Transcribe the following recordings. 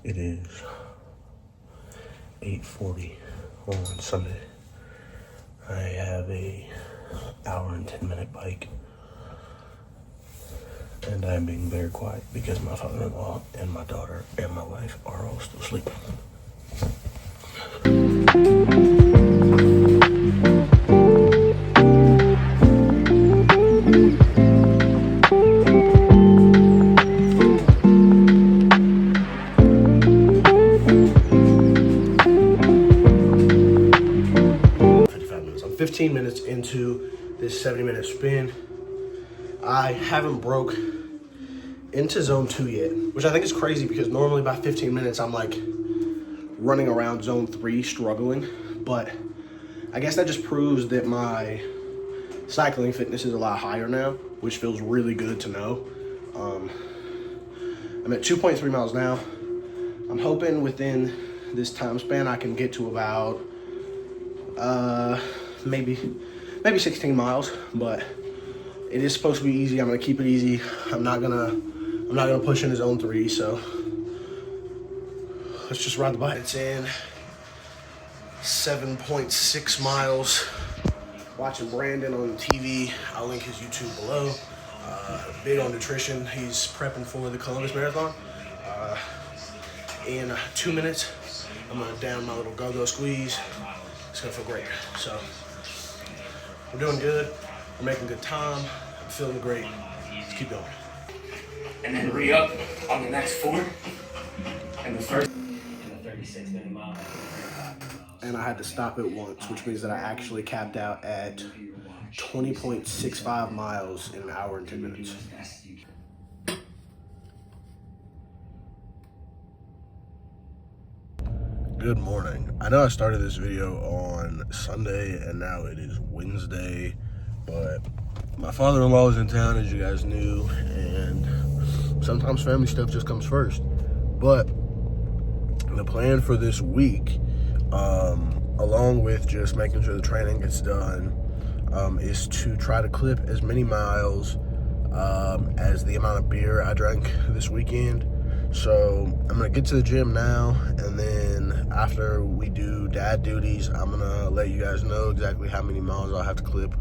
It is 8:40 on Sunday. I have a hour and 10-minute bike, and I'm being very quiet because my father-in-law and my daughter and my wife are all still sleeping. I'm 15 minutes into this 70-minute spin. I haven't broke into zone 2 yet, which I think is crazy because normally by 15 minutes I'm like running around zone 3 struggling, but I guess that just proves that my cycling fitness is a lot higher now, which feels really good to know. I'm at 2.3 miles now. I'm hoping within this time span I can get to about maybe 16 miles, but it is supposed to be easy. I'm gonna keep it easy. I'm not gonna push into zone 3, so let's just ride the bike. It's in 7.6 miles. Watching Brandon on TV. I'll link his YouTube below. Big on nutrition. He's prepping for the Columbus Marathon. In 2 minutes, I'm gonna down my little go-go squeeze. It's gonna feel great. So we're doing good. We're making good time. I'm feeling great. Let's keep going. And then re-up on the next 4. And the first in the 36-minute mile. And I had to stop it once, which means that I actually capped out at 20.65 miles in an hour and 10 minutes. Good morning. I know I started this video on Sunday and now it is Wednesday, but my father-in-law is in town, as you guys knew, and sometimes family stuff just comes first. But the plan for this week, along with just making sure the training gets done, is to try to clip as many miles as the amount of beer I drank this weekend. So I'm gonna get to the gym now, and then after we do dad duties, I'm gonna let you guys know exactly how many miles I'll have to clip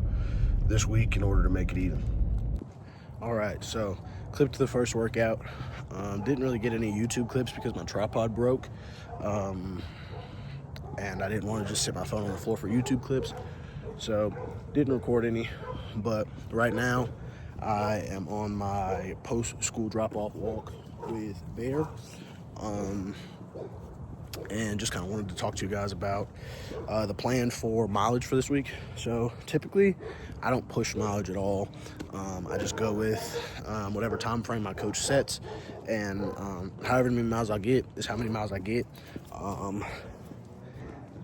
this week in order to make it even. All right, so clipped the first workout. Didn't really get any YouTube clips because my tripod broke. And I didn't want to just sit my phone on the floor for YouTube clips, so didn't record any. But right now I am on my post-school drop-off walk with Bear, and just kind of wanted to talk to you guys about the plan for mileage for this week. So typically I don't push mileage at all. I just go with whatever time frame my coach sets, and however many miles I get is how many miles I get.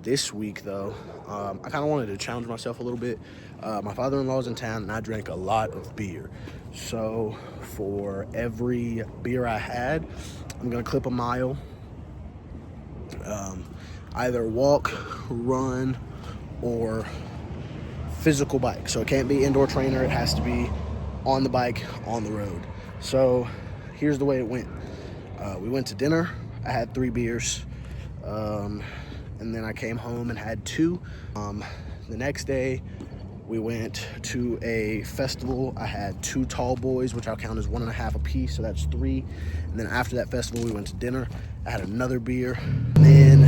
This week, though, I kind of wanted to challenge myself a little bit. My father-in-law's in town, and I drank a lot of beer. So for every beer I had, I'm going to clip a mile. Either walk, run, or physical bike. So it can't be indoor trainer. It has to be on the bike, on the road. So here's the way it went. We went to dinner. I had 3 beers. And then I came home and had 2. The next day, we went to a festival. I had 2 tall boys, which I'll count as 1.5 apiece, so that's 3. And then after that festival, we went to dinner. I had another beer. And then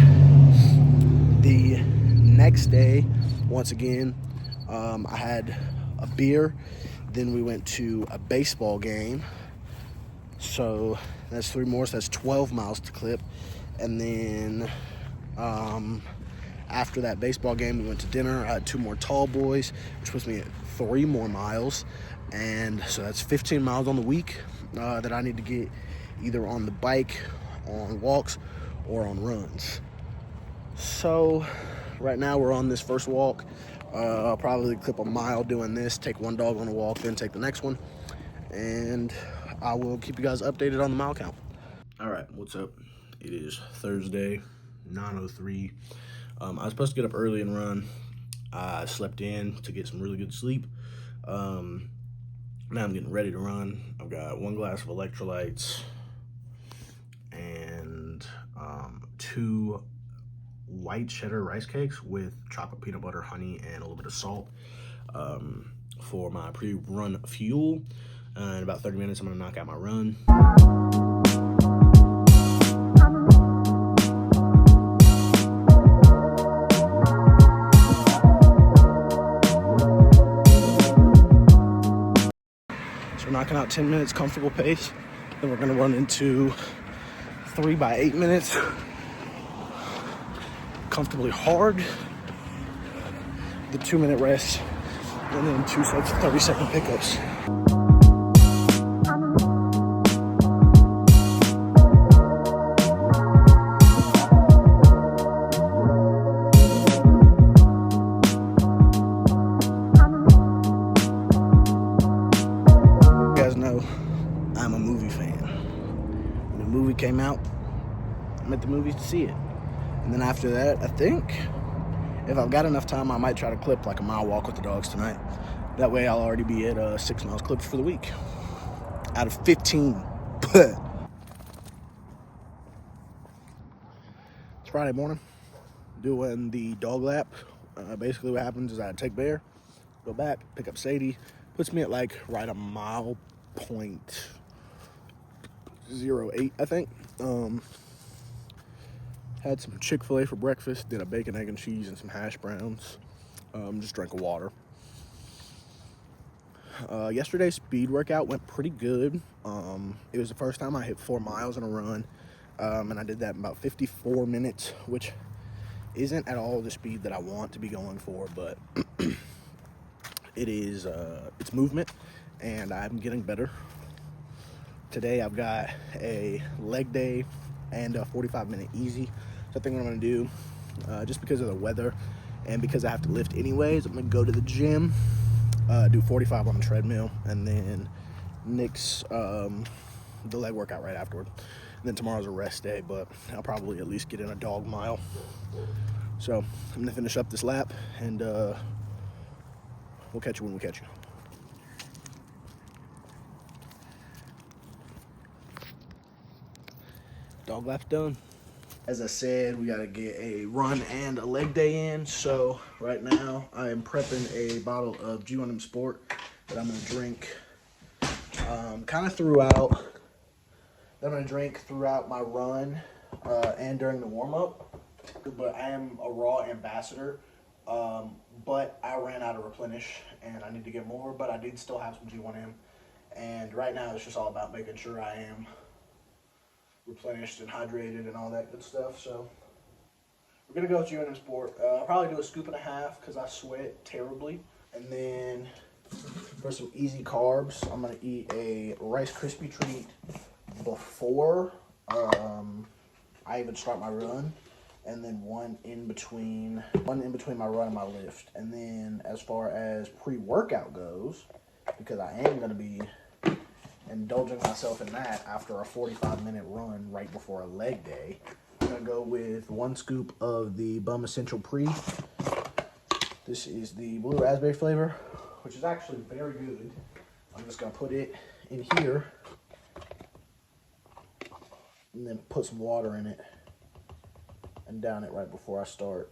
the next day, once again, I had a beer. Then we went to a baseball game. So that's 3 more, so that's 12 miles to clip. And then after that baseball game, we went to dinner. I had 2 more tall boys, which puts me at 3 more miles. And so that's 15 miles on the week that I need to get either on the bike, on walks, or on runs. So right now we're on this first walk. I'll probably clip a mile doing this, take 1 dog on a walk, then take the next one. And I will keep you guys updated on the mile count. All right, what's up? It is Thursday, 9:03. I was supposed to get up early and run. I slept in to get some really good sleep. Now I'm getting ready to run. I've got 1 glass of electrolytes and 2 white cheddar rice cakes with chocolate peanut butter, honey, and a little bit of salt for my pre-run fuel. In about 30 minutes, I'm gonna knock out my run. So we're knocking out 10 minutes, comfortable pace. Then we're gonna run into 3 by 8 minutes, comfortably hard. The 2-minute rest, and then 2 sets of 30-second pickups. You guys know I'm a movie fan. When the movie came out, I'm at the movies to see it. And then after that, I think if I've got enough time, I might try to clip like a mile walk with the dogs tonight. That way I'll already be at 6 miles clipped for the week out of 15. It's Friday morning, doing the dog lap. Basically what happens is I take Bear, go back, pick up Sadie, puts me at like right a mile point 08, I think. Had some Chick-fil-A for breakfast, did a bacon, egg, and cheese, and some hash browns. Just drank a water. Yesterday's speed workout went pretty good. It was the first time I hit 4 miles in a run, and I did that in about 54 minutes, which isn't at all the speed that I want to be going for, but it is, it's movement, and I'm getting better. Today I've got a leg day and a 45-minute easy. So I think what I'm gonna do, just because of the weather and because I have to lift anyways, I'm gonna go to the gym, do 45 on the treadmill, and then nix the leg workout right afterward. And then tomorrow's a rest day, but I'll probably at least get in a dog mile. So I'm gonna finish up this lap, and we'll catch you when we catch you. Dog lap's done. As I said, we gotta get a run and a leg day in. So right now I am prepping a bottle of G1M Sport that I'm gonna drink kind of throughout. That I'm gonna drink throughout my run and during the warm up. But I am a raw ambassador. But I ran out of replenish and I need to get more. But I did still have some G1M, and right now it's just all about making sure I am replenished and hydrated and all that good stuff. So we're gonna go with G1M Sport. I'll probably do a scoop and a half because I sweat terribly. And then for some easy carbs, I'm gonna eat a Rice Krispie treat before I even start my run, and then one in between my run and my lift. And then as far as pre-workout goes, because I am gonna be indulging myself in that after a 45-minute run right before a leg day, I'm gonna go with 1 scoop of the Bum Essential Pre. This is the blue raspberry flavor, which is actually very good. I'm just gonna put it in here and then put some water in it and down it right before I start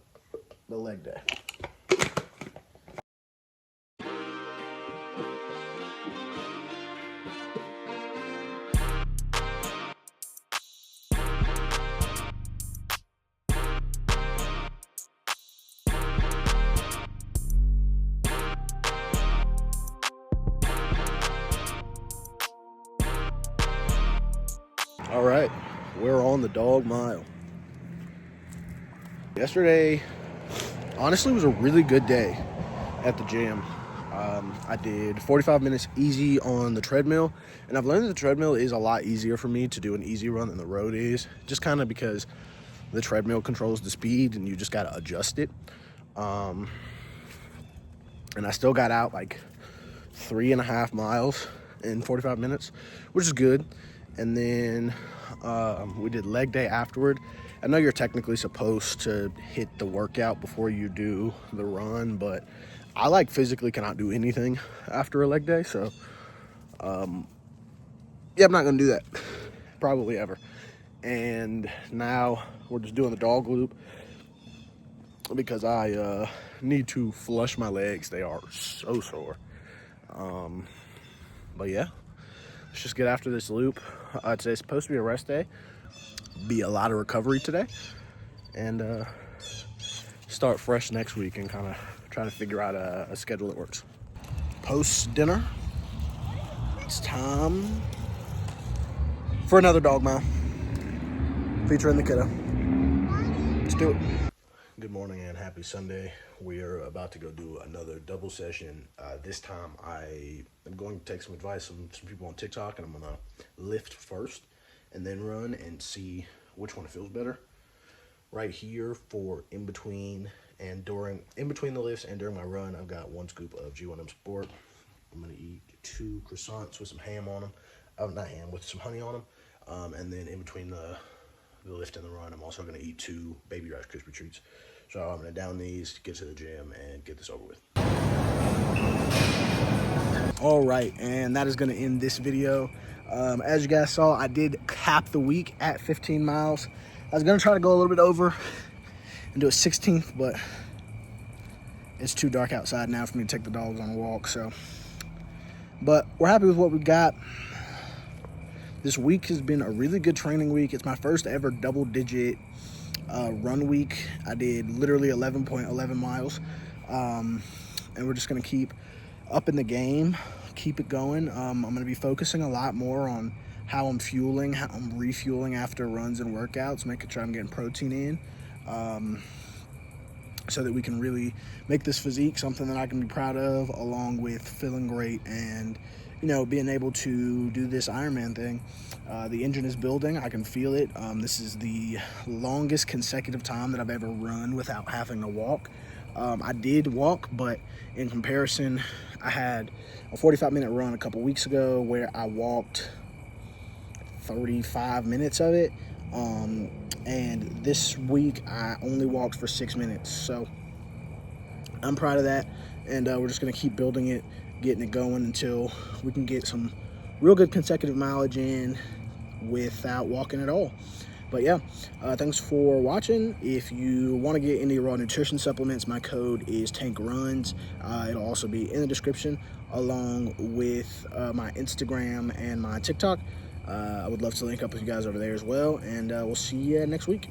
the leg day. All right, we're on the dog mile. Yesterday, honestly, was a really good day at the gym. I did 45 minutes easy on the treadmill, and I've learned that the treadmill is a lot easier for me to do an easy run than the road is, just kind of because the treadmill controls the speed and you just got to adjust it. And I still got out like 3.5 miles in 45 minutes, which is good. And then we did leg day afterward. I know you're technically supposed to hit the workout before you do the run, but I like physically cannot do anything after a leg day. So yeah, I'm not gonna do that probably ever. and now we're just doing the dog loop because I need to flush my legs. They are so sore. But yeah, let's just get after this loop. Today's supposed to be a rest day. Be a lot of recovery today, and start fresh next week and kind of try to figure out a schedule that works. Post dinner, it's time for another dog mile featuring the kiddo. Let's do it. Good morning and happy Sunday. We are about to go do another double session. This time I am going to take some advice from some people on TikTok, and I'm going to lift first and then run and see which one feels better. Right here for in between the lifts and during my run, I've got 1 scoop of G1M Sport. I'm going to eat 2 croissants with some ham on them. Not ham, with some honey on them. And then in between the lift and the run, I'm also going to eat 2 Baby Rice Krispie Treats. So I'm going to down these, get to the gym, and get this over with. All right, and that is going to end this video. As you guys saw, I did cap the week at 15 miles. I was going to try to go a little bit over and do a 16th, but it's too dark outside now for me to take the dogs on a walk. But we're happy with what we got. This week has been a really good training week. It's my first ever double-digit run week. I did literally 11.11 miles, and we're just going to keep upping the game, keep it going. I'm going to be focusing a lot more on how I'm fueling, how I'm refueling after runs and workouts, making sure I'm getting protein in, so that we can really make this physique something that I can be proud of, along with feeling great and, you know, being able to do this Ironman thing. The engine is building. I can feel it. This is the longest consecutive time that I've ever run without having to walk. I did walk, but in comparison, I had a 45-minute run a couple weeks ago where I walked 35 minutes of it. And this week, I only walked for 6 minutes. So I'm proud of that. And we're just going to keep building it, getting it going until we can get some real good consecutive mileage in without walking at all. But yeah, thanks for watching. If you want to get any raw nutrition supplements, my code is TANKRUNS. It'll also be in the description, along with my Instagram and my TikTok. I would love to link up with you guys over there as well, and we'll see you next week.